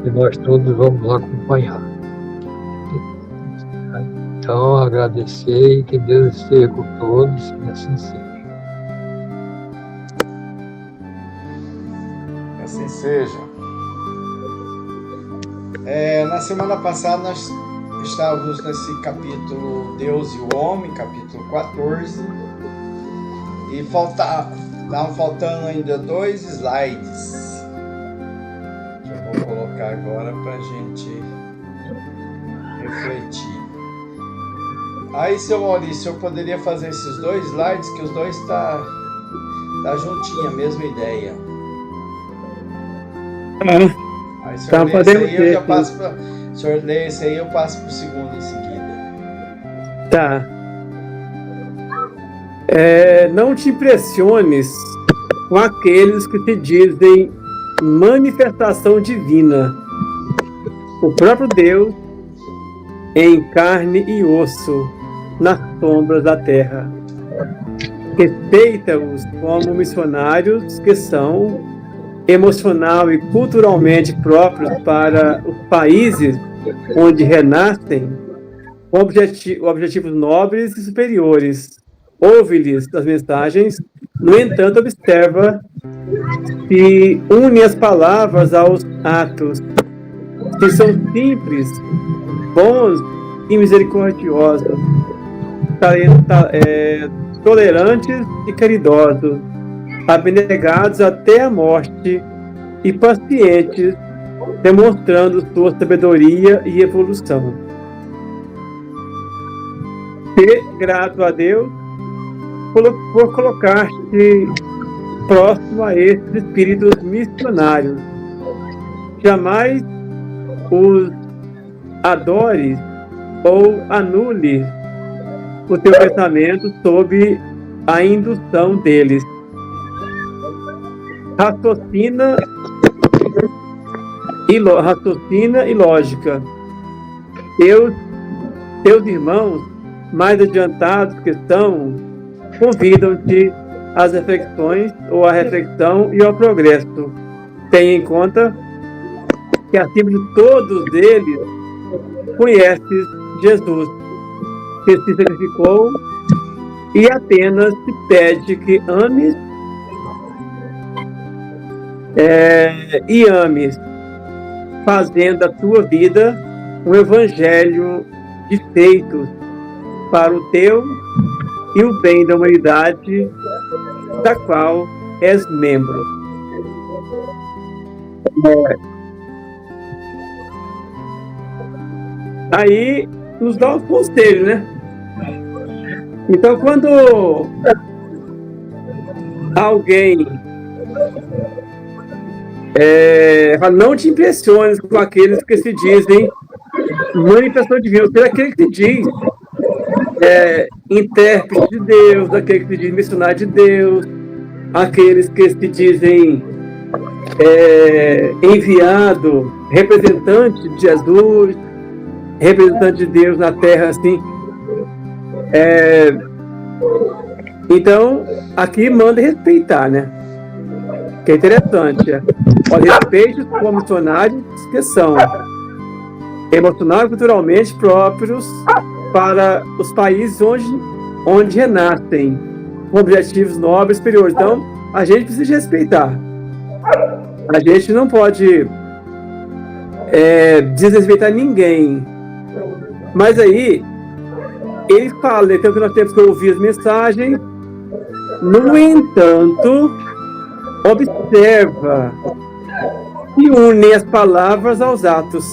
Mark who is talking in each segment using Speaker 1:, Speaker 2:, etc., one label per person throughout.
Speaker 1: e nós todos vamos acompanhar. Então, agradecer e que Deus esteja com todos, e assim seja.
Speaker 2: Assim seja. Na semana passada nós estávamos nesse capítulo Deus e o Homem, capítulo 14, e estavam faltando ainda 2 slides, que eu vou colocar agora para a gente refletir. Aí, seu Maurício, eu poderia fazer esses 2 slides, que os dois tá juntinho, a mesma ideia. Aí, se eu ler esse aí, eu já passo para... Se o senhor ler esse aí, eu passo para o segundo em seguida.
Speaker 3: Tá. Não te impressiones com aqueles que te dizem manifestação divina. O próprio Deus em carne e osso, nas sombras da terra. Respeita-os como missionários que são emocional e culturalmente próprios para os países onde renascem, com objetivos nobres e superiores. Ouve-lhes as mensagens, no entanto, observa se une as palavras aos atos, se são simples, bons e misericordiosos, tolerantes e caridosos, abnegados até a morte e pacientes, demonstrando sua sabedoria e evolução. Ser grato a Deus por colocar-te próximo a esses espíritos missionários. Jamais os adores ou anule o teu pensamento sob a indução deles. Raciocina e lógica. Teus irmãos mais adiantados que estão convidam-te às reflexões ou à reflexão e ao progresso. Tenha em conta que acima de todos eles conheces Jesus, que se sacrificou e apenas te pede que ames e ames, fazendo a tua vida um evangelho de feitos para o teu e o bem da humanidade da qual és membro. Aí nos dá um conselho, né? Então, quando alguém fala, não te impressiones com aqueles que se dizem manifestação divina, porque aquele que se diz intérprete de Deus, aquele que se diz missionário de Deus, aqueles que se dizem enviado, representante de Jesus, representante de Deus na terra, assim. Então, aqui manda respeitar, né? Que é interessante. Olha, respeite os missionários que são emocional e culturalmente próprios para os países onde renascem, com objetivos nobres superiores. Então, a gente precisa respeitar. A gente não pode desrespeitar ninguém. Mas aí, ele fala, então, que nós temos que ouvir as mensagens. No entanto, observa e une as palavras aos atos.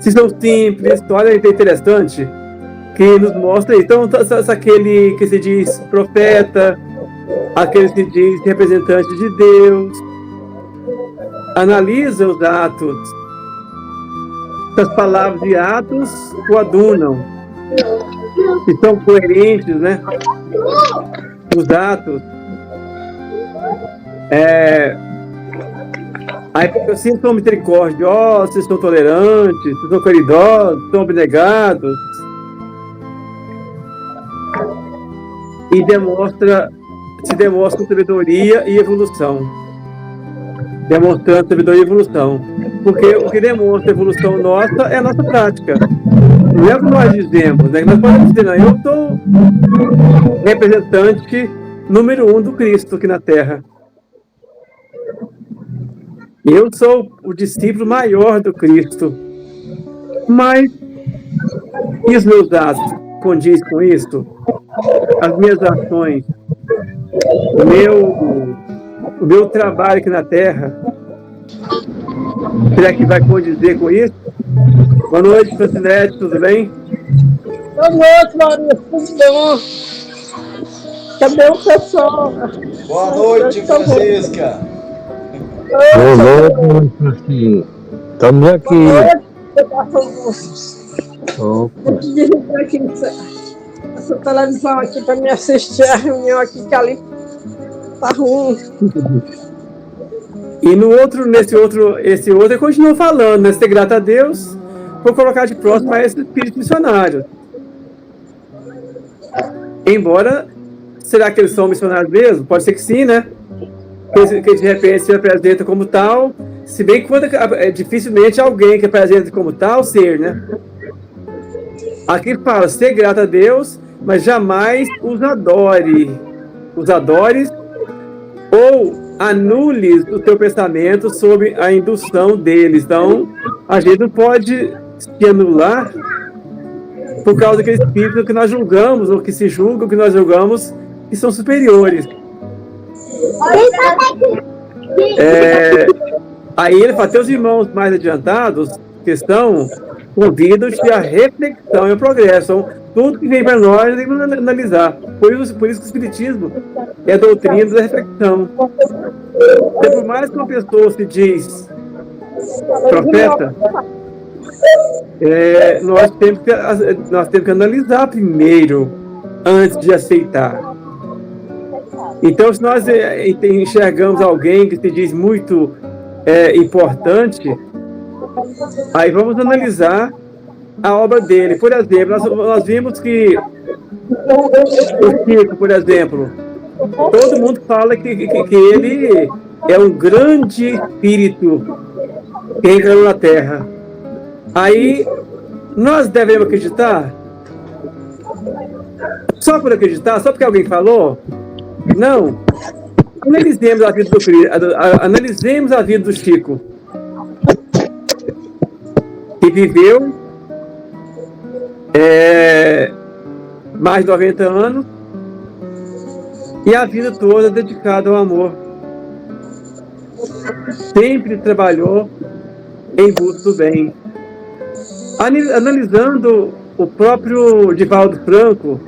Speaker 3: Se são simples, olha que interessante, que nos mostra. Então, aquele que se diz profeta, aquele que se diz representante de Deus, analisa os atos. As palavras e atos coadunam, e são coerentes, né? Os atos. Aí, vocês são misericordiosos, vocês são tolerantes, vocês são caridosos, são abnegados. E se demonstra sabedoria e evolução. demonstrando sabedoria e evolução. Porque o que demonstra a evolução nossa é a nossa prática. Não é o que nós dizemos, né? Nós podemos dizer, não, eu sou representante número 1 do Cristo aqui na Terra. Eu sou o discípulo maior do Cristo. Mas e os meus atos condiz com isso? As minhas ações, o meu trabalho aqui na Terra, será que vai condizer com isso? Boa noite, Francinete, tudo bem?
Speaker 4: Boa noite, Maurício, tudo bom? Cadê o pessoal?
Speaker 2: Boa noite, Francisca.
Speaker 1: Boa noite, Francisco. Estamos aqui. Opa.
Speaker 4: Deixa eu desligar aqui essa televisão aqui para me assistir a reunião aqui, que ali tá ruim.
Speaker 3: E esse outro, ele continua falando, né? Ser grato a Deus por colocar de próximo a esse espírito missionário. Embora, será que eles são missionários mesmo? Pode ser que sim, né? Que de repente se apresenta como tal, se bem que dificilmente alguém que apresenta como tal ser, né? Aqui fala, ser grato a Deus, mas jamais os adore. Os adores ou anules o teu pensamento sobre a indução deles. Então, a gente não pode se anular por causa daquele espírito que nós julgamos, ou que se julga, que nós julgamos, que são superiores. Aí ele fala, teus irmãos mais adiantados, que estão, convidam-te à reflexão e ao progresso. Então, tudo que vem para nós, tem que analisar. Por isso que o Espiritismo é a doutrina da reflexão. Então, por mais que uma pessoa se diz profeta, nós temos que analisar primeiro, antes de aceitar. Então, se nós enxergamos alguém que se diz muito importante, aí vamos analisar a obra dele. Por exemplo, nós vimos que o Chico, por exemplo, todo mundo fala que ele é um grande espírito que encarnou na Terra. Aí, nós devemos acreditar? Só por acreditar? Só porque alguém falou? Não. Analisemos a vida do Chico, que viveu mais de 90 anos e a vida toda dedicada ao amor. Sempre trabalhou em busca do bem. Analisando o próprio Divaldo Franco,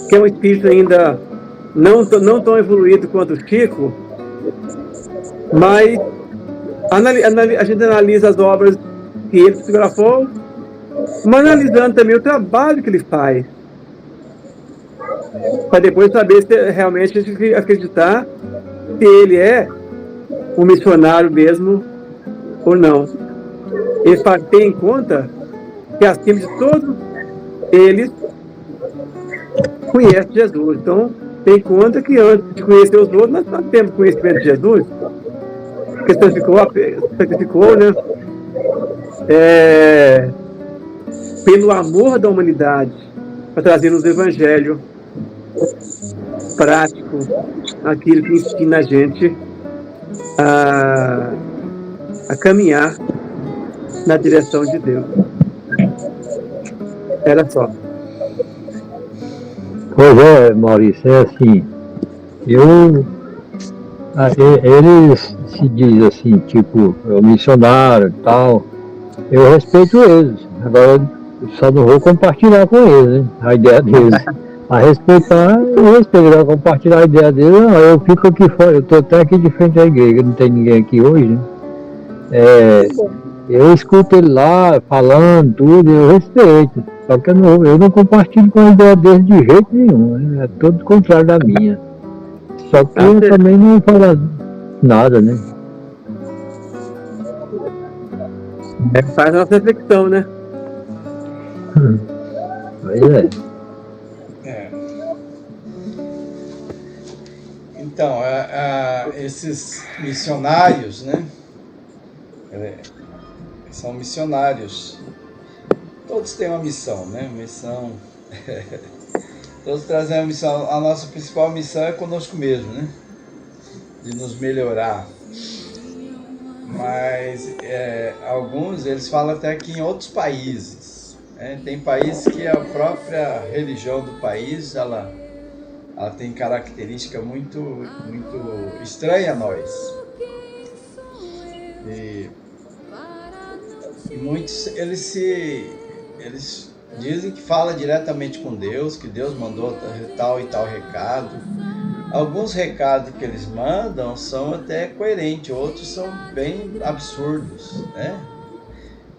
Speaker 3: que é um espírito ainda não tão evoluído quanto o Chico, mas a gente analisa as obras que ele psicografou, mas analisando também o trabalho que ele faz, para depois saber se realmente a gente acreditar se ele é um missionário mesmo ou não. Ele tem em conta que, acima de todos eles, conhece Jesus. Então, tem em conta que antes de conhecer os outros, nós temos conhecimento de Jesus, que sacrificou, né? Pelo amor da humanidade, para trazer-nos o Evangelho prático, aquilo que ensina a gente a caminhar na direção de Deus. Era só.
Speaker 1: Pois é, Maurício, é assim, eles se diz assim, tipo, é um missionário e tal, eu respeito eles, agora só não vou compartilhar com eles, né, a ideia deles. A respeitar, eu respeito, agora compartilhar a ideia deles, não, eu fico aqui fora, eu estou até aqui de frente à igreja, não tem ninguém aqui hoje, né. Eu escuto ele lá falando tudo, eu respeito. Só que eu não compartilho com a ideia dele de jeito nenhum, né? É todo contrário da minha. Só que eu também não falo nada, né?
Speaker 3: Faz a nossa reflexão, né?
Speaker 1: Pois é.
Speaker 2: Então, esses missionários, né? São missionários. Todos têm uma missão, né? Missão. Todos trazem uma missão. A nossa principal missão é conosco mesmo, né? De nos melhorar. Mas alguns, eles falam até que em outros países. Né? Tem países que a própria religião do país, ela tem característica muito, muito estranha a nós. E muitos, eles dizem que fala diretamente com Deus, que Deus mandou tal e tal recado. Alguns recados que eles mandam são até coerentes, outros são bem absurdos, né?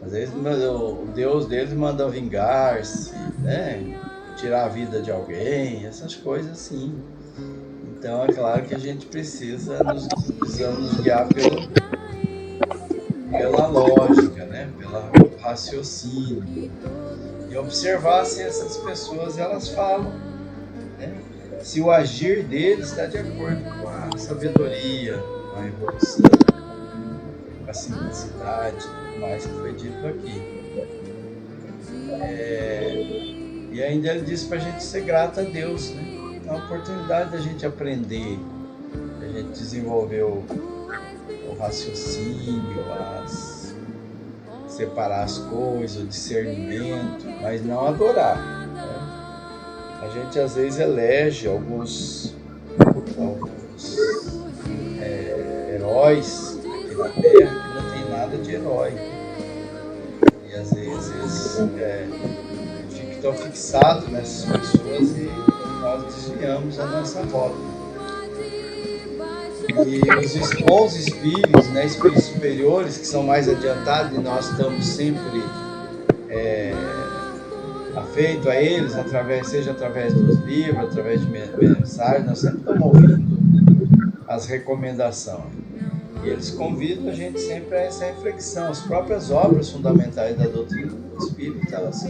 Speaker 2: Às vezes o Deus deles manda vingar-se, né? Tirar a vida de alguém, essas coisas assim. Então é claro que a gente precisamos nos guiar pela lógica, né? Pelo raciocínio. E observar se essas pessoas elas falam, né? Se o agir deles está de acordo com a sabedoria, com a evolução, com a simplicidade, tudo mais que foi dito aqui. E ainda ele disse para a gente ser grato a Deus, né? É uma oportunidade da gente aprender, da gente desenvolver o raciocínio, separar as coisas, o discernimento, mas não adorar. Né? A gente às vezes elege alguns heróis aqui na Terra que não tem nada de herói. E às vezes fica tão fixado nessas pessoas e nós desviamos a nossa rota. E os bons espíritos, né, espíritos superiores que são mais adiantados, e nós estamos sempre afeitos a eles, seja através dos livros, através de mensagens, nós sempre estamos ouvindo as recomendações. E eles convidam a gente sempre a essa reflexão. As próprias obras fundamentais da doutrina do Espírito, elas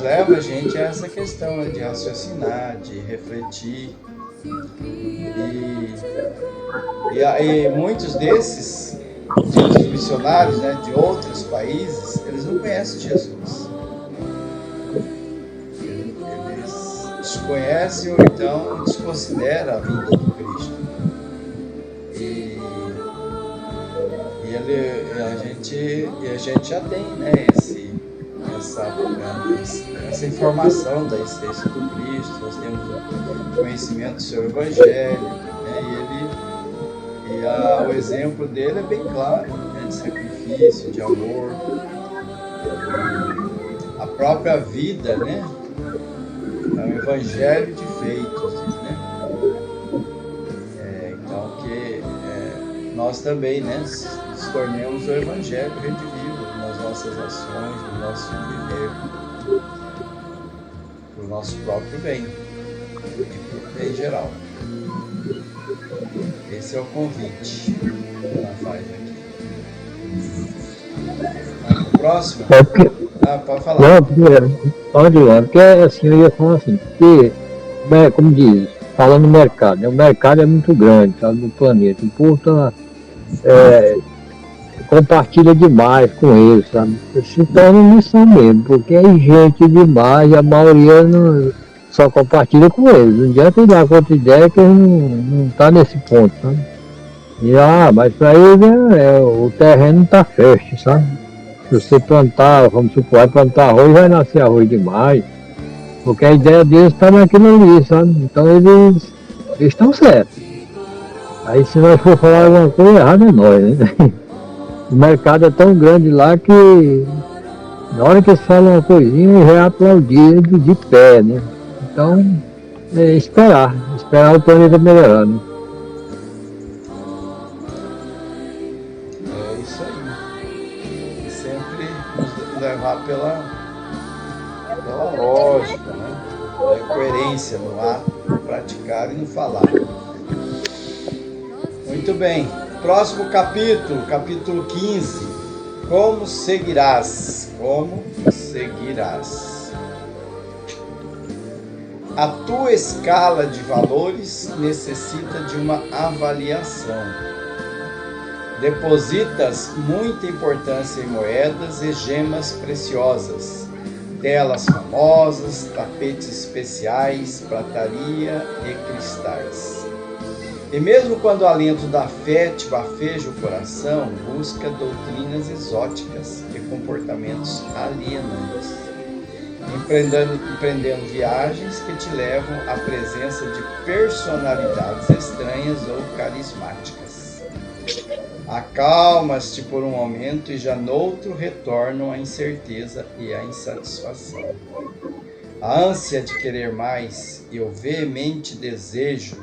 Speaker 2: levam a gente a essa questão, né, de raciocinar, de refletir. E muitos desses missionários, né, de outros países, eles não conhecem Jesus. Eles desconhecem ou então desconsideram a vinda do Cristo. E a gente já tem, né, essa informação da existência do Cristo, nós temos o conhecimento do seu Evangelho, né, o exemplo dele é bem claro, né, de sacrifício, de amor, a própria vida, né, é um Evangelho de feitos, né, então que nós também, né, nos tornemos o Evangelho redivivo nas nossas ações, no nosso viver, para o nosso próprio bem e para o bem geral. Esse é o convite que ela faz aqui. O próximo? Pode falar.
Speaker 1: Não, pode ir, porque assim, eu ia falar assim, porque, como diz, falando no mercado, né, o mercado é muito grande, sabe, no planeta, o povo compartilha demais com eles, sabe, se torna missão mesmo, porque é gente demais, e a maioria não só compartilha com eles, não adianta ir lá com outra ideia que não está nesse ponto, sabe? Mas para eles o terreno está fértil, sabe? Se você plantar, vamos supor, vai plantar arroz, vai nascer arroz demais, porque a ideia deles está naquilo ali, sabe? Então eles estão certos. Aí se nós for falar alguma coisa errada é nós, né? O mercado é tão grande lá que na hora que eles falam uma coisinha, já aplaudir de pé, né? Então, esperar o planeta melhorar, né?
Speaker 2: É isso aí. E sempre nos levar pela lógica, né? Pela coerência no ato, no praticar e no falar. Muito bem. Próximo capítulo, capítulo 15. Como seguirás? Como seguirás? A tua escala de valores necessita de uma avaliação. Depositas muita importância em moedas e gemas preciosas, telas famosas, tapetes especiais, prataria e cristais. E mesmo quando o alento da fé te bafeja o coração, busca doutrinas exóticas e comportamentos alienantes, empreendendo viagens que te levam à presença de personalidades estranhas ou carismáticas. Acalmas-te por um momento e já noutro retornam a incerteza e a insatisfação. A ânsia de querer mais e o veemente desejo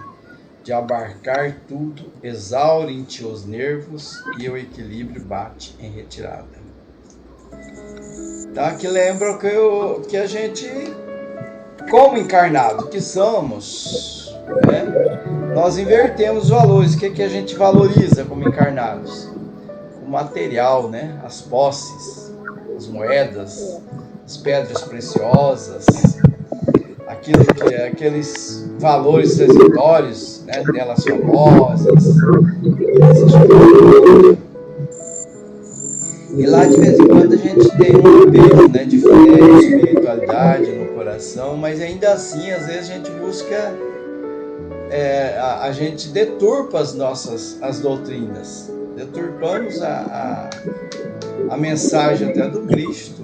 Speaker 2: de abarcar tudo exaurem-te os nervos e o equilíbrio bate em retirada. Então aqui lembra que a gente, como encarnado que somos, né, nós invertemos os valores. O que a gente valoriza como encarnados? O material, né? As posses, as moedas, as pedras preciosas, aqueles valores transitórios, né? Telas famosas, e lá de vez em quando a gente tem um apelo, né, de fé, de espiritualidade no coração, mas ainda assim às vezes a gente busca, a gente deturpa as doutrinas, deturpamos a mensagem até do Cristo,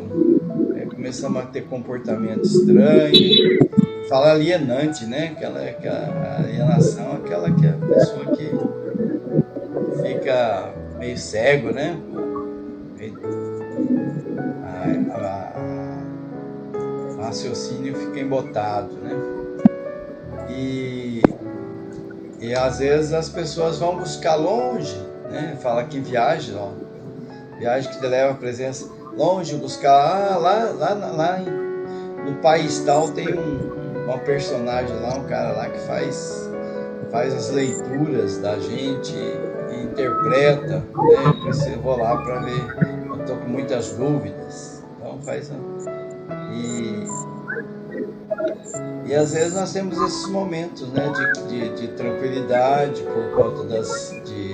Speaker 2: começamos a ter comportamento estranho, fala alienante, né? Aquela alienação, aquela que a pessoa que fica meio cego, né? O raciocínio fica embotado, né? E às vezes as pessoas vão buscar longe, né? Fala que viagem, ó, viagem que te leva a presença longe, buscar lá no país tal tem uma personagem lá, um cara lá que faz as leituras da gente e interpreta, né? Eu vou lá para ver, eu tô com muitas dúvidas, então e às vezes nós temos esses momentos, né, de tranquilidade por conta de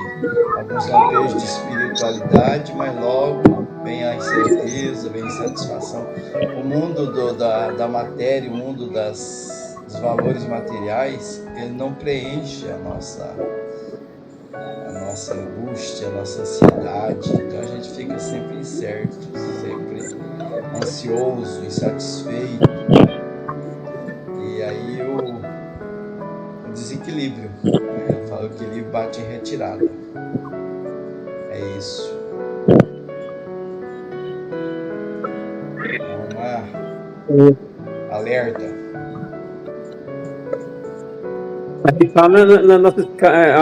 Speaker 2: alguns lampejos de espiritualidade, mas logo vem a incerteza, vem a insatisfação. O mundo da matéria, o mundo dos valores materiais, ele não preenche a nossa angústia, a nossa ansiedade. Então a gente fica sempre incerto, sempre ansioso, insatisfeito. E aí o desequilíbrio, eu falo que ele bate em retirada. É isso. Alerta.
Speaker 3: Aqui fala na nossa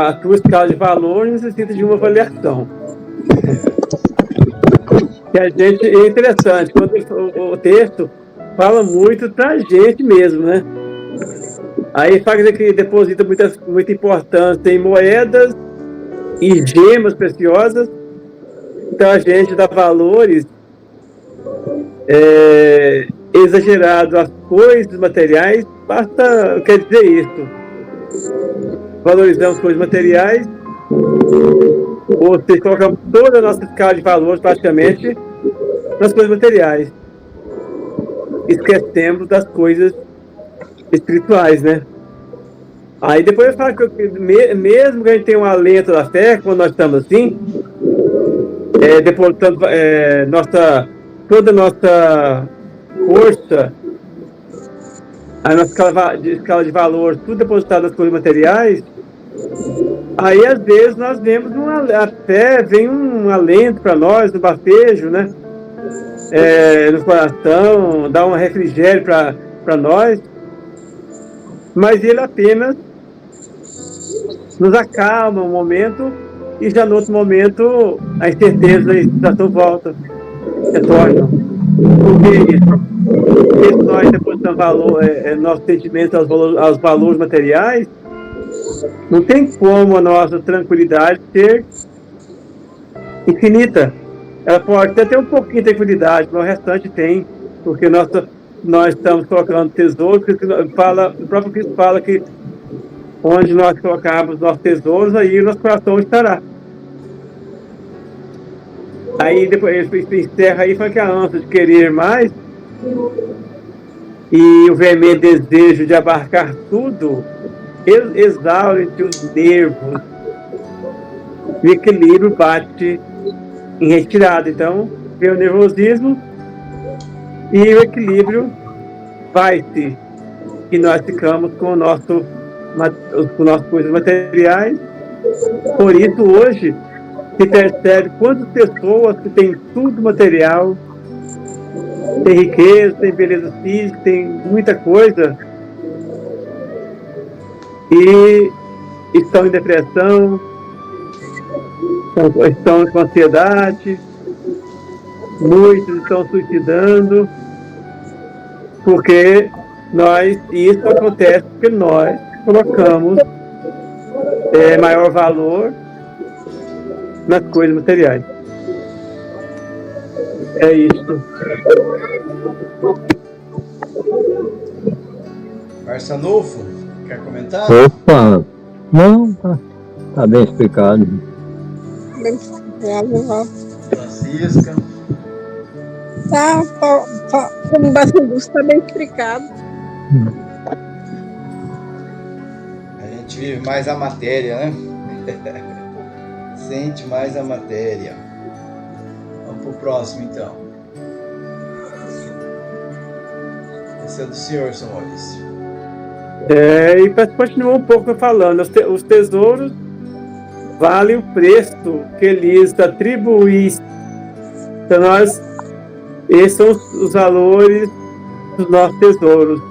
Speaker 3: a tua escala de valor necessita de uma avaliação. Que a gente, é interessante, quando o texto fala muito pra gente mesmo, né? Aí fala que deposita muita importância em moedas e gemas preciosas. Então a gente dá valores exagerados às coisas materiais. Quer dizer isso. Valorizamos coisas materiais, ou seja, colocamos toda a nossa escala de valores praticamente nas coisas materiais. Esquecemos das coisas espirituais, né? Aí depois eu falo que mesmo que a gente tenha um alento da fé, quando nós estamos assim, depositando toda a nossa força, a nossa escala de valor, tudo depositado nas coisas materiais, aí às vezes nós vemos a fé, vem um alento para nós, no bafejo, né? No coração, dá um refrigério para nós, mas ele apenas nos acalma um momento e já no outro momento a incerteza e a excitação volta, retornam. Por que isso? Porque nós depositamos nosso sentimento aos valores materiais, não tem como a nossa tranquilidade ser infinita. Ela pode até ter um pouquinho de tranquilidade, mas o restante tem, porque nós estamos colocando tesouros, porque o próprio Cristo fala que onde nós colocarmos nossos tesouros, aí o nosso coração estará. Aí depois ele encerra aí, fala que a ânsia de querer mais e o vermelho desejo de abarcar tudo exaure os nervos. O equilíbrio bate em retirada. Então, vem o nervosismo e o equilíbrio vai-se. E nós ficamos com nossas coisas materiais. Por isso, hoje, se percebe quantas pessoas que têm tudo material, tem riqueza, tem beleza física, tem muita coisa, e estão em depressão, estão com ansiedade, muitos estão suicidando, porque isso acontece porque nós colocamos maior valor nas coisas materiais. É isso.
Speaker 2: Arsanulfo, quer comentar?
Speaker 1: Opa! Não, tá bem explicado.
Speaker 4: Bem explicado, ó.
Speaker 2: Francisca.
Speaker 4: Como bastante está bem explicado.
Speaker 2: A gente vive mais a matéria, né? Sente mais a matéria. Vamos pro próximo, então. Esse é do senhor, São Maurício.
Speaker 3: E para continuar um pouco falando, os tesouros valem o preço que lhes atribuís. Então, esses são os valores dos nossos tesouros.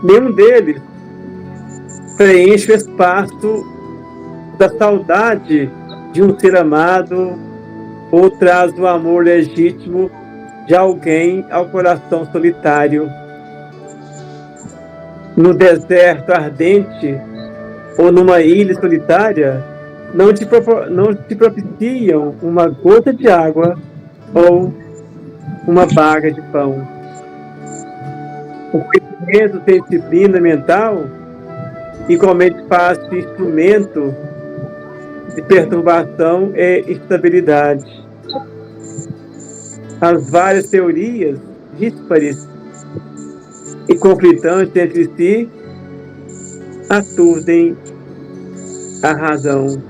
Speaker 3: Nenhum deles preenche o espaço da saudade de um ser amado ou traz o amor legítimo de alguém ao coração solitário. No deserto ardente ou numa ilha solitária, não te propiciam uma gota de água ou uma baga de pão. O conhecimento sem disciplina mental igualmente faz-se instrumento de perturbação e instabilidade. As várias teorias díspares e conflitantes entre si aturdem a razão.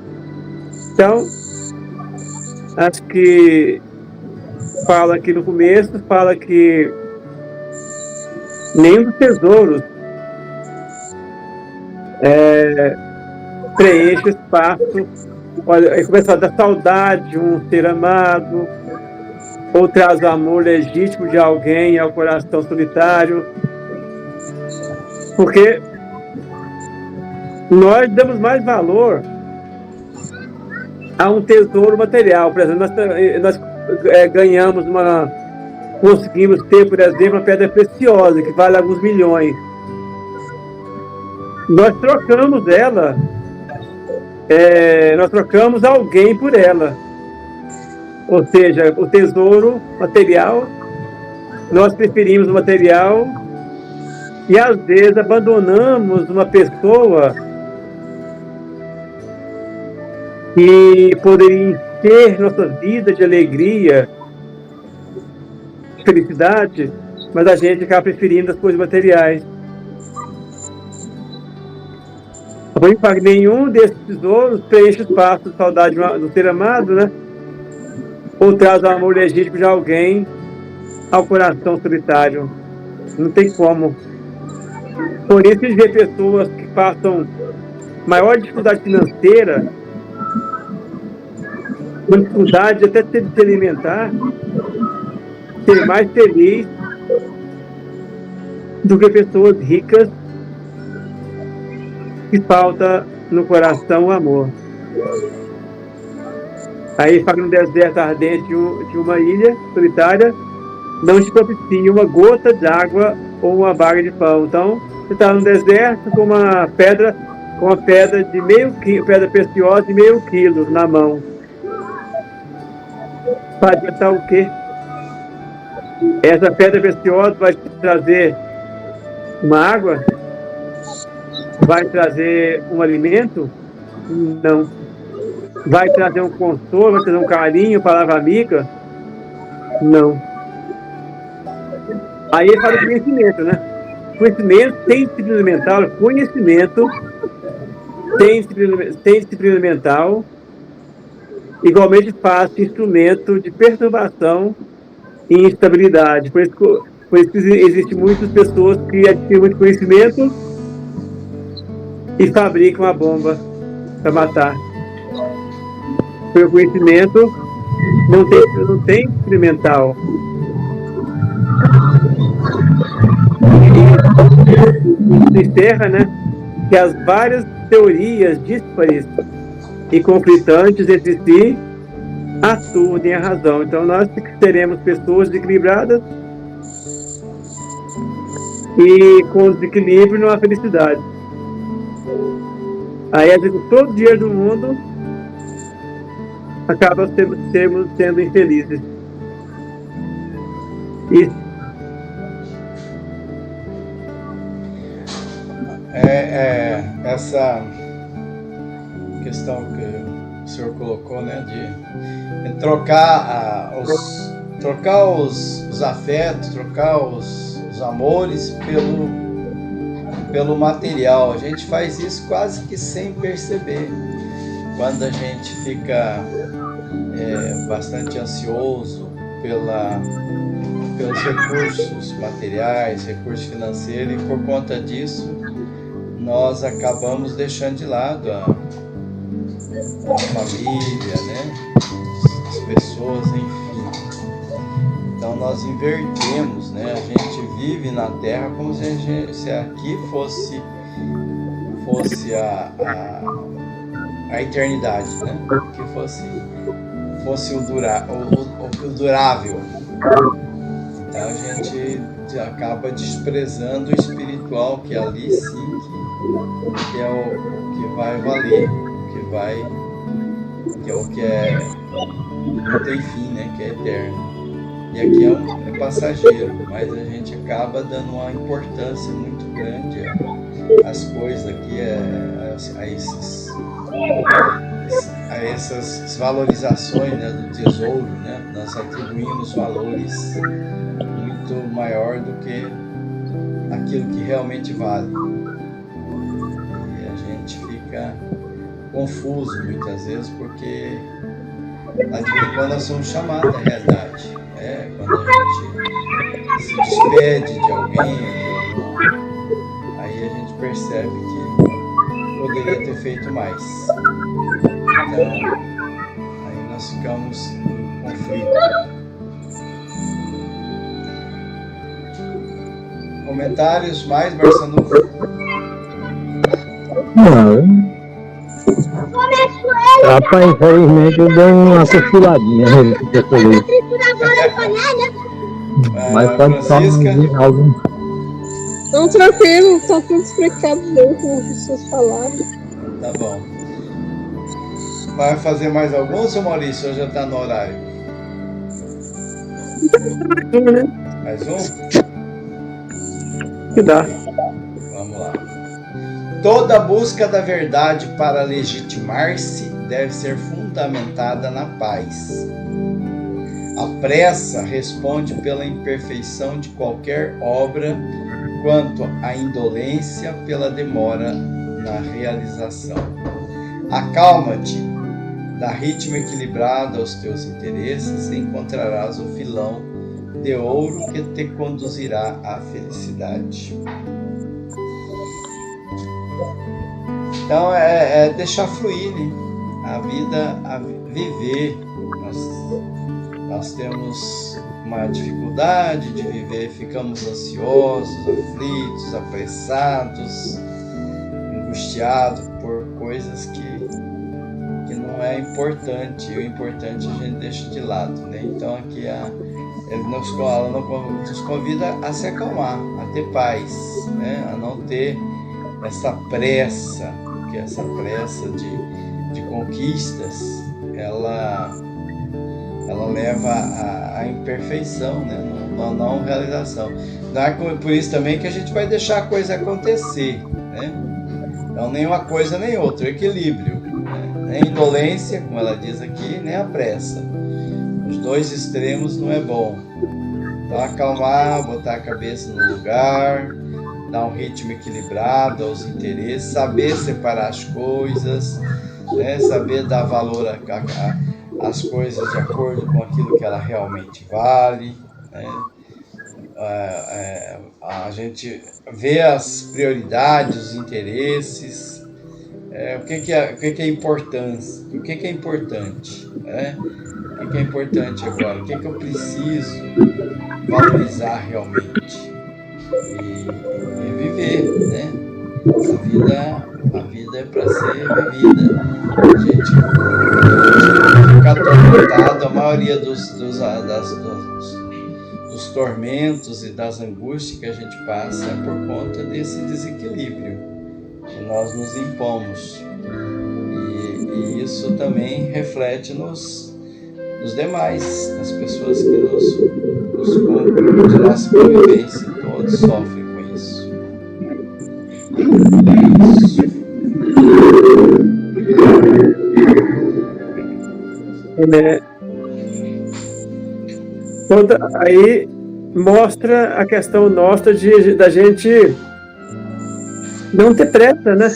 Speaker 3: Então, acho que fala aqui no começo, fala que nenhum dos tesouros preenche o espaço. Olha, começa da saudade de um ser amado, ou traz o amor legítimo de alguém ao coração solitário, porque nós damos mais valor a um tesouro material. Por exemplo, nós conseguimos ter, por exemplo, uma pedra preciosa que vale alguns milhões. Nós trocamos ela, nós trocamos alguém por ela. Ou seja, o tesouro material, nós preferimos o material e às vezes abandonamos uma pessoa que poderia encher nossa vida de alegria, de felicidade, mas a gente acaba preferindo as coisas materiais. Nenhum desses tesouros preenche o espaço de saudade do ser amado, né? Ou traz o amor legítimo de alguém ao coração solitário. Não tem como. Por isso, a gente vê pessoas que passam maior dificuldade financeira, uma dificuldade até de se alimentar, ser mais feliz do que pessoas ricas que falta no coração o amor. Aí fala no deserto ardente de uma ilha solitária, não te propicia uma gota de água ou uma baga de pão. Então, você está no deserto com uma pedra de meio quilo, pedra preciosa de meio quilo na mão. Para adiantar o quê? Essa pedra preciosa vai te trazer uma água? Vai trazer um alimento? Não. Vai trazer um consolo, vai trazer um carinho, palavra amiga? Não. Aí ele fala do conhecimento, né? Conhecimento tem disciplina mental, conhecimento tem disciplina mental, igualmente faz instrumento de perturbação e instabilidade. Por isso que existem muitas pessoas que adquirem muito conhecimento e fabricam a bomba para matar. Porque o conhecimento não tem disciplina mental. E encerra, né, que as várias teorias díspares e conflitantes entre si aturdem a razão. Então nós teremos pessoas equilibradas e com desequilíbrio não há felicidade. Aí às vezes todo dia do mundo acaba sendo infelizes. Isso.
Speaker 2: Essa questão que o senhor colocou, né, de trocar os afetos, trocar os amores pelo material. A gente faz isso quase que sem perceber. Quando a gente fica bastante ansioso pelos recursos materiais, recursos financeiros, e por conta disso nós acabamos deixando de lado a família, né? As pessoas, enfim. Então nós invertemos, né? A gente vive na Terra como se aqui fosse a eternidade, né? Que fosse o durável. Então a gente acaba desprezando o espiritual, que ali sim que é o que vai valer, que é o que não tem fim, né? Que é eterno. E aqui é passageiro, mas a gente acaba dando uma importância muito grande às coisas aqui, a essas valorizações, né, do tesouro, né? Nós atribuímos valores muito maior do que aquilo que realmente vale. E a gente fica confuso muitas vezes, porque de vez em quando nós somos chamados à realidade. Quando a gente se despede de alguém, aí a gente percebe que poderia ter feito mais. Então, aí nós ficamos em conflito. Comentários mais, Barçanufo?
Speaker 1: Não. Rapaz, infelizmente eu dei uma cochiladinha nele que eu falei. Mas pode falar algum.
Speaker 4: Não, tranquilo, tá tudo explicado bem como vocês falaram.
Speaker 2: Tá bom. Vai fazer mais algum, seu Maurício, ou já tá no horário? Mais um?
Speaker 3: Que dá.
Speaker 2: Vamos lá. Toda busca da verdade para legitimar-se deve ser fundamentada na paz. A pressa responde pela imperfeição de qualquer obra, quanto à indolência pela demora na realização. Acalma-te, dá ritmo equilibrado aos teus interesses, e encontrarás o filão de ouro que te conduzirá à felicidade. Então é deixar fluir, né? A vida, a viver. Nós temos uma dificuldade de viver, ficamos ansiosos, aflitos, apressados, angustiados por coisas que não é importante. O importante a gente deixa de lado, né? Então aqui ela nos convida a se acalmar, a ter paz, né? A não ter essa pressa, porque essa pressa de conquistas, ela leva à imperfeição, né? À não realização. Não é por isso também que a gente vai deixar a coisa acontecer, né? Então, nem uma coisa nem outra, equilíbrio, né? Nem indolência, como ela diz aqui, nem a pressa. Os dois extremos não é bom. Então, acalmar, botar a cabeça no lugar, dar um ritmo equilibrado aos interesses, saber separar as coisas, né? Saber dar valor às coisas de acordo com aquilo que ela realmente vale, né? A gente vê as prioridades, os interesses, o que é importância, o que é importante, né? O que é importante agora, o que eu preciso valorizar realmente e viver, né? A vida é para ser vivida. A gente fica atormentado, a maioria dos tormentos e das angústias que a gente passa é por conta desse desequilíbrio que nós nos impomos. E isso também reflete nos demais, nas pessoas que de nossa convivência, todos sofrem com isso.
Speaker 3: Aí mostra a questão nossa da gente não ter pressa, né?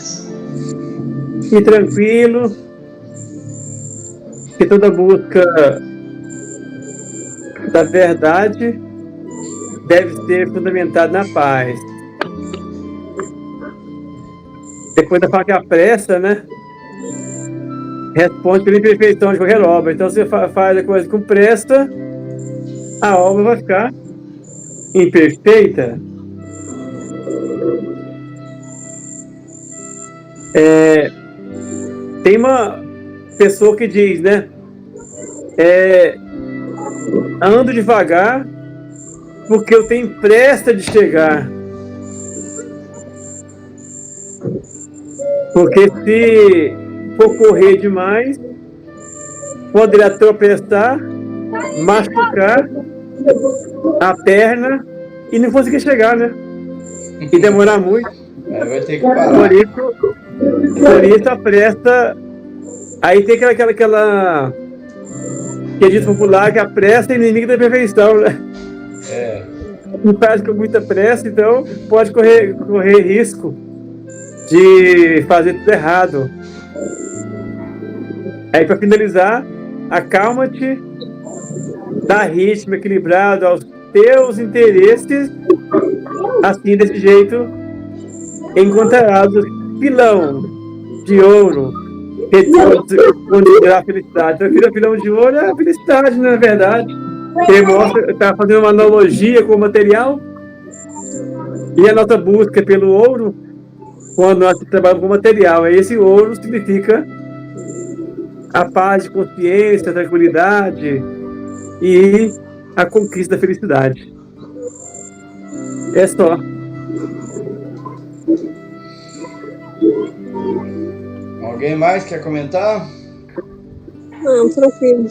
Speaker 3: Ir tranquilo, que toda busca da verdade deve ser fundamentada na paz. Depois da fala que a pressa, né? Responde pela imperfeição de qualquer obra. Então, se você faz a coisa com pressa, a obra vai ficar imperfeita. Tem uma pessoa que diz, né? Ando devagar porque eu tenho pressa de chegar. Porque se for correr demais, poderá tropeçar, machucar a perna e não conseguir chegar, né? E demorar muito.
Speaker 2: Vai ter que parar.
Speaker 3: Por isso a pressa. Aí tem aquela que é dito popular que a pressa é inimiga da perfeição, né? Não faz com muita pressa, então pode correr risco de fazer tudo errado. Aí, para finalizar, acalma-te, dá ritmo equilibrado aos teus interesses, assim, desse jeito, encontrarás o filão de ouro onde a felicidade. Então, filão de ouro é a felicidade, na verdade. Ele está fazendo uma analogia com o material, e a nossa busca pelo ouro, quando nós trabalhamos com material, esse ouro significa a paz de consciência, a tranquilidade e a conquista da felicidade. É só.
Speaker 2: Alguém mais quer comentar?
Speaker 4: Não, tranquilo.